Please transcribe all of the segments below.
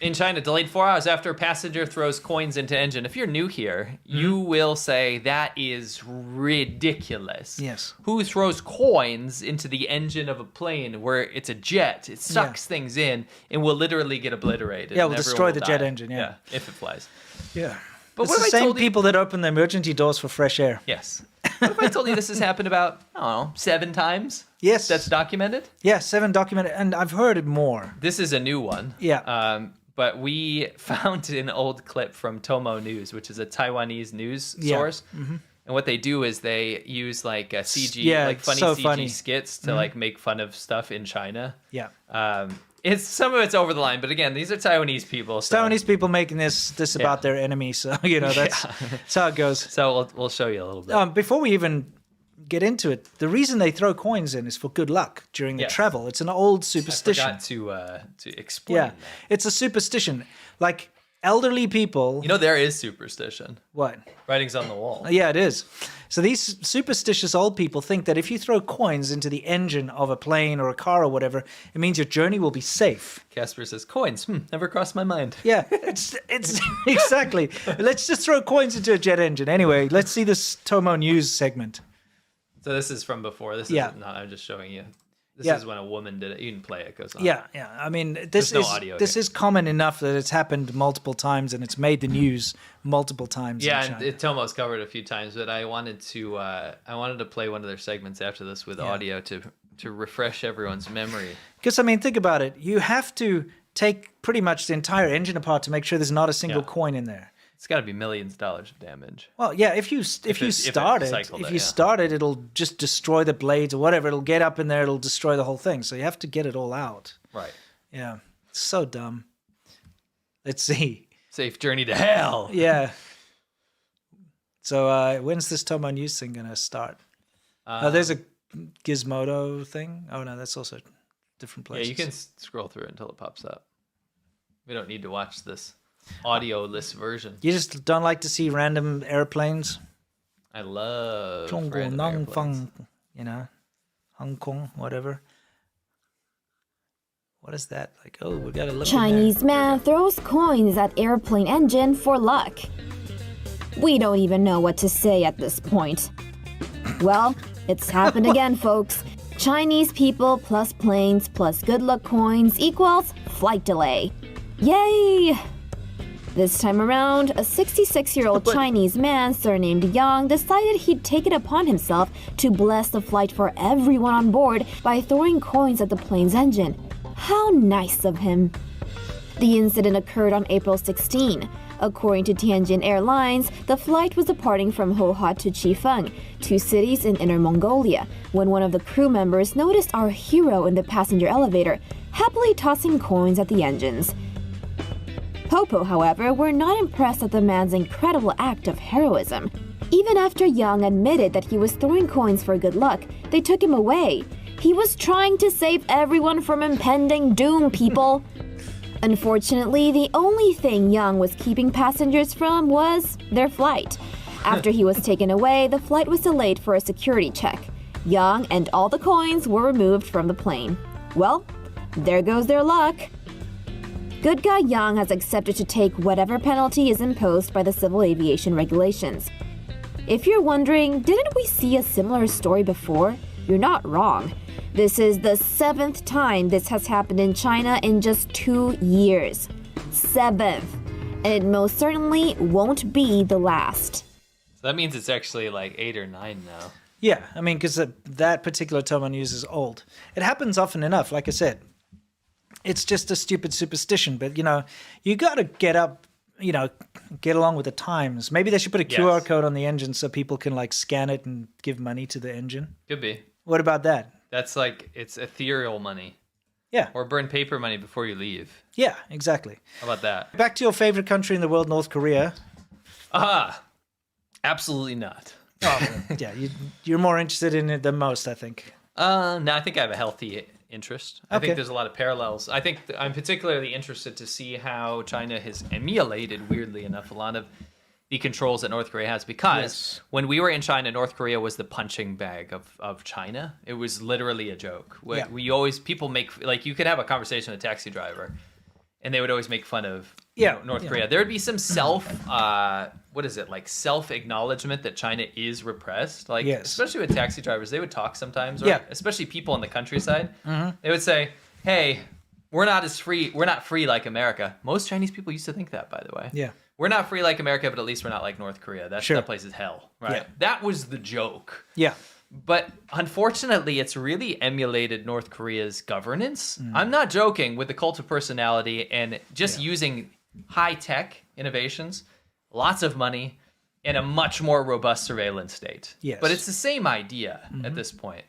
In China, delayed 4 hours after passenger throws coins into engine. If you're new here, you will say that is ridiculous. Yes. Who throws coins into the engine of a plane where it's a jet? It sucks things in and will literally get obliterated. Yeah, will destroy the jet engine, yeah. If it flies. Yeah. But it's what the if I same told you... people that open the emergency doors for fresh air. Yes. What if I told you this has happened about, I don't know, 7 times? Yes. That's documented? Yeah, 7 documented, and I've heard it more. This is a new one. Yeah. But we found an old clip from Tomo News, which is a Taiwanese news source. Mm-hmm. And what they do is they use like a CG, like funny CG skits to like make fun of stuff in China. Yeah. It's some of it's over the line, but again, these are Taiwanese people. So. Taiwanese people making this about their enemy, so that's how it goes. So we'll show you a little bit. Before we even get into it, the reason they throw coins in is for good luck during the travel. It's an old superstition. I forgot to explain. Yeah, that. it's a superstition. Like elderly people. You know, there is superstition. What? Writing's on the wall. Yeah, it is. So these superstitious old people think that if you throw coins into the engine of a plane or a car or whatever, it means your journey will be safe. Casper says, coins, never crossed my mind. Yeah, it's exactly. Let's just throw coins into a jet engine. Anyway, let's see this Tomo News segment. So this is from before. This is not, I'm just showing you. This is when a woman did it. You can play it. It goes on. Yeah. I mean, this is common enough that it's happened multiple times and it's made the news multiple times. Yeah, and Tomo's covered it a few times, but I wanted to play one of their segments after this with audio to refresh everyone's memory. Because I mean, think about it. You have to take pretty much the entire engine apart to make sure there's not a single coin in there. It's got to be millions of dollars of damage. Well, yeah, if you start it, it'll just destroy the blades or whatever. It'll get up in there, it'll destroy the whole thing. So you have to get it all out. Right. Yeah. It's so dumb. Let's see. Safe journey to hell. Yeah. So when's this Tomo News thing going to start? There's a Gizmodo thing. Oh, no, that's also different places. Yeah, you can scroll through it until it pops up. We don't need to watch this audio-less version. You just don't like to see random airplanes? I love random airplanes. Hong Kong, whatever. What is that? Like, oh, we gotta look. Chinese man throws coins at airplane engine for luck. We don't even know what to say at this point. Well, it's happened again, folks. Chinese people plus planes plus good luck coins equals flight delay. Yay! This time around, a 66-year-old Chinese man surnamed Yang decided he'd take it upon himself to bless the flight for everyone on board by throwing coins at the plane's engine. How nice of him. The incident occurred on April 16. According to Tianjin Airlines, the flight was departing from Hohhot to Chifeng, 2 cities in Inner Mongolia, when one of the crew members noticed our hero in the passenger elevator, happily tossing coins at the engines. Popo, however, were not impressed at the man's incredible act of heroism. Even after Yang admitted that he was throwing coins for good luck, they took him away. He was trying to save everyone from impending doom, people. Unfortunately, the only thing Yang was keeping passengers from was their flight. After he was taken away, the flight was delayed for a security check. Yang and all the coins were removed from the plane. Well, there goes their luck. Good guy Yang has accepted to take whatever penalty is imposed by the civil aviation regulations. If you're wondering, didn't we see a similar story before? You're not wrong. This is the 7th time this has happened in China in just 2 years. 7th. And it most certainly won't be the last. So that means it's actually like 8 or 9 now. Yeah, I mean, because that particular Tomo News is old. It happens often enough, like I said. It's just a stupid superstition, but, you got to get up, get along with the times. Maybe they should put a QR code on the engine so people can, scan it and give money to the engine. Could be. What about that? That's it's ethereal money. Yeah. Or burn paper money before you leave. Yeah, exactly. How about that? Back to your favorite country in the world, North Korea. Absolutely not. Oh, yeah, you're more interested in it than most, I think. No, I think I have a healthy interest. I Okay. think there's a lot of parallels. I think I'm particularly interested to see how China has emulated, weirdly enough, a lot of the controls that North Korea has, because when we were in China, North Korea was the punching bag of China. It was literally a joke. People make, you could have a conversation with a taxi driver and they would always make fun of North Yeah. Korea. There would be some self-acknowledgement that China is repressed. Like, Yes. especially with taxi drivers, they would talk sometimes, right? Yeah. Especially people in the countryside. They would say, hey, we're not free like America. Most Chinese people used to think that, by the way. Yeah. We're not free like America, but at least we're not like North Korea. Sure. That place is hell, right? Yeah. That was the joke. Yeah. But unfortunately, it's really emulated North Korea's governance. I'm not joking, with the cult of personality and just using high-tech innovations, lots of money, and a much more robust surveillance state. Yes. But it's the same idea at this point.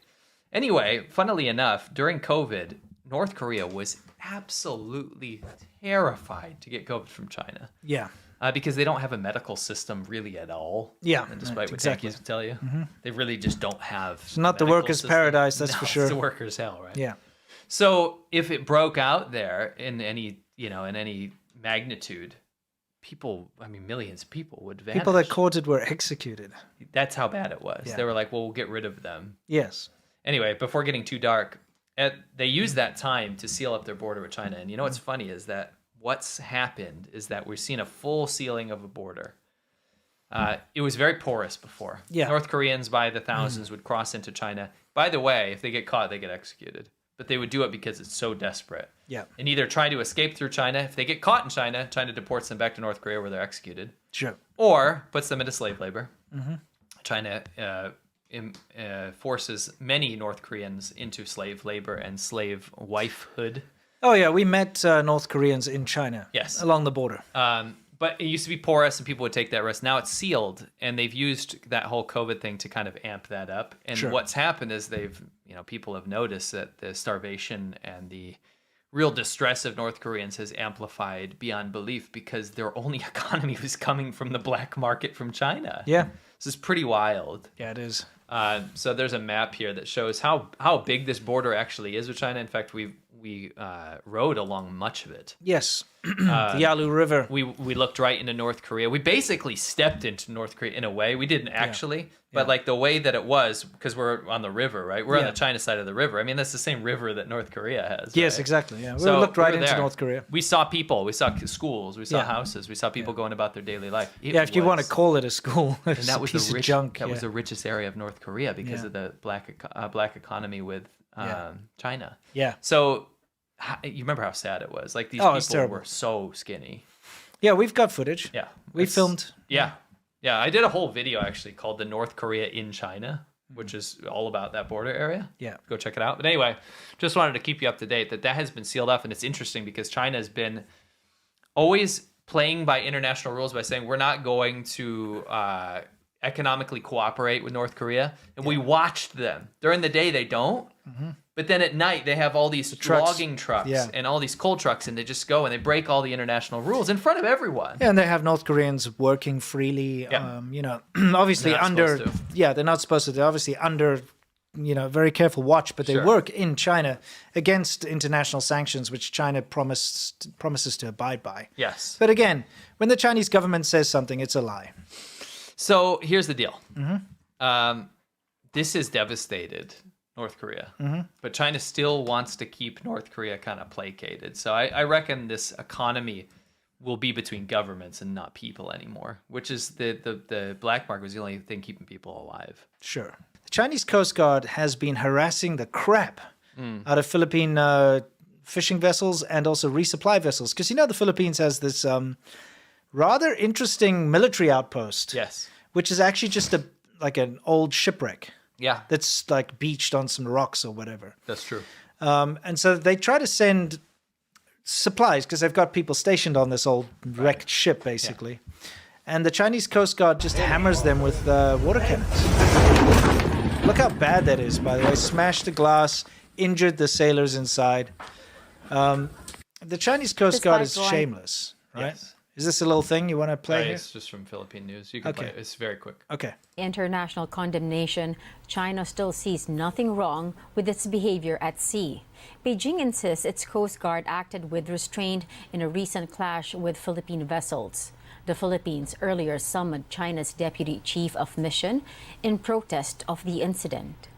Anyway, funnily enough, during COVID, North Korea was absolutely terrified to get COVID from China. Yeah. Because they don't have a medical system really at all. Yeah, And despite what exactly. tankies would tell you, they really just don't have. It's not the medical workers' system. paradise, that's No, for sure. It's the workers' hell, right? Yeah. So if it broke out there in any magnitude, millions of people would vanish. People that caught it were executed. That's how bad it was. Yeah. They were like, well, we'll get rid of them. Yes. Anyway, before getting too dark, they used that time to seal up their border with China. And you know what's funny is that what's happened is that we've seen a full sealing of a border. It was very porous before. Yeah. North Koreans by the thousands would cross into China. By the way, if they get caught, they get executed. But they would do it because it's so desperate. Yeah. And either try to escape through China. If they get caught in China, China deports them back to North Korea where they're executed. Sure. Or puts them into slave labor. China forces many North Koreans into slave labor and slave wifehood. Oh, yeah. We met North Koreans in China. Yes. Along the border. But it used to be porous and people would take that risk. Now it's sealed, and they've used that whole COVID thing to kind of amp that up. And Sure. what's happened is people have noticed that the starvation and the real distress of North Koreans has amplified beyond belief because their only economy was coming from the black market from China. Yeah. This is pretty wild. Yeah, it is. So there's a map here that shows how big this border actually is with China. In fact, we rode along much of it. Yes. The Yalu River. We looked right into North Korea. We basically stepped into North Korea in a way. We didn't actually, but like the way that it was, because we're on the river, right? We're on the China side of the river. I mean, that's the same river that North Korea has. Yes, right? exactly. Yeah. We So looked right we were into there. North Korea. We saw people. We saw schools. We saw Yeah. houses. We saw people going about their daily life. Yeah, if you want to call it a school, and it's that a was piece the of junk. That was the richest area of North Korea because Yeah. of the black economy with China. Yeah. So you remember how sad it was? Like these it's people terrible. were so skinny. Yeah, we've got footage. Yeah, We it's- filmed. Yeah, I did a whole video actually called "The North Korea in China," which is all about that border area. Yeah. Go check it out. But anyway, just wanted to keep you up to date that has been sealed off, and it's interesting because China has been always playing by international rules by saying we're not going to economically cooperate with North Korea, and we watched them. During the day, they don't. But then at night, they have all these trucks. logging trucks Yeah. and all these coal trucks, and they just go and they break all the international rules in front of everyone. Yeah, and they have North Koreans working freely. Yeah. Obviously They're not under. supposed to. Yeah, they're not supposed to. They're obviously under. Very careful watch, but they Sure. work in China against international sanctions, which China promises to abide by. Yes. But again, when the Chinese government says something, it's a lie. So here's the deal. Mm-hmm. This has devastated North Korea, but China still wants to keep North Korea kind of placated. So I reckon this economy will be between governments and not people anymore, which is the black market was the only thing keeping people alive. Sure. The Chinese Coast Guard has been harassing the crap out of Philippine fishing vessels and also resupply vessels. Because the Philippines has this rather interesting military outpost. Yes. Which is actually just like an old shipwreck Yeah, that's like beached on some rocks or whatever. that's true. And so they try to send supplies because they've got people stationed on this old wrecked ship, basically. And the Chinese Coast Guard just hammers them with water cannons. Look how bad that is, by the way. Smashed the glass, injured the sailors inside. The Chinese Coast Guard is Despite shameless, right? Yes. Is this a little thing you want to play here? It's just from Philippine news. You can play Okay. it. It's very quick. Okay. International condemnation, China still sees nothing wrong with its behavior at sea. Beijing insists its Coast Guard acted with restraint in a recent clash with Philippine vessels. The Philippines earlier summoned China's deputy chief of mission in protest of the incident.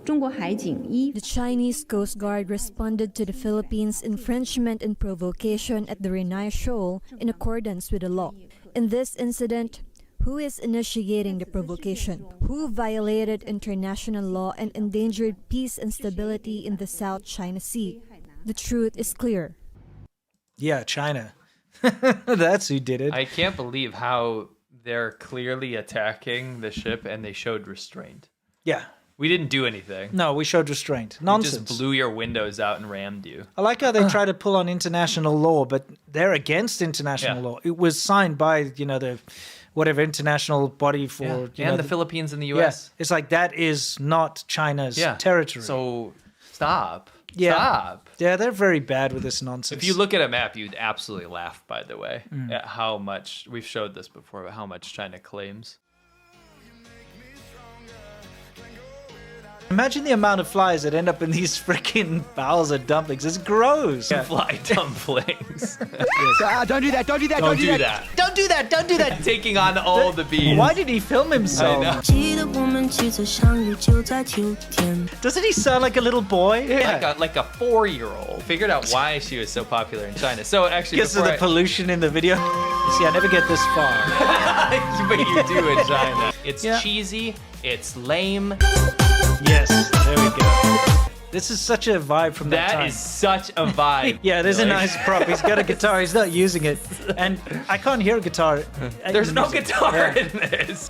The Chinese Coast Guard responded to the Philippines' infringement and provocation at the Renai Shoal in accordance with the law. In this incident, who is initiating the provocation? Who violated international law and endangered peace and stability in the South China Sea? The truth is clear. Yeah, China. That's who did it. I can't believe how they're clearly attacking the ship and they showed restraint. Yeah. We didn't do anything. No, we showed restraint. We Nonsense. just blew your windows out and rammed you. I like how they try to pull on international law, but they're against international law. It was signed by, the whatever international body for... and the Philippines and the Yeah, U.S. it's like that is not China's territory. So stop. Yeah. Stop. Yeah, they're very bad with this nonsense. If you look at a map, you'd absolutely laugh, by the way, at how much, we've showed this before, but how much China claims. Imagine the amount of flies that end up in these freaking bowls of dumplings. It's gross. Fly dumplings. Don't do that, don't do that, Don't do that. Don't do that. Don't do that. Taking on all the bees. Why did he film himself? I know. Doesn't he sound like a little boy? Like a 4-year-old. Figured out why she was so popular in China. So actually, Because of the pollution in the video. You see, I never get this far. but you do in China. It's cheesy. It's lame. Yes, there we go. This is such a vibe from that time. That is such a vibe. Yeah, there's a nice prop. He's got a guitar. He's not using it. And I can't hear a guitar. There's no guitar in this.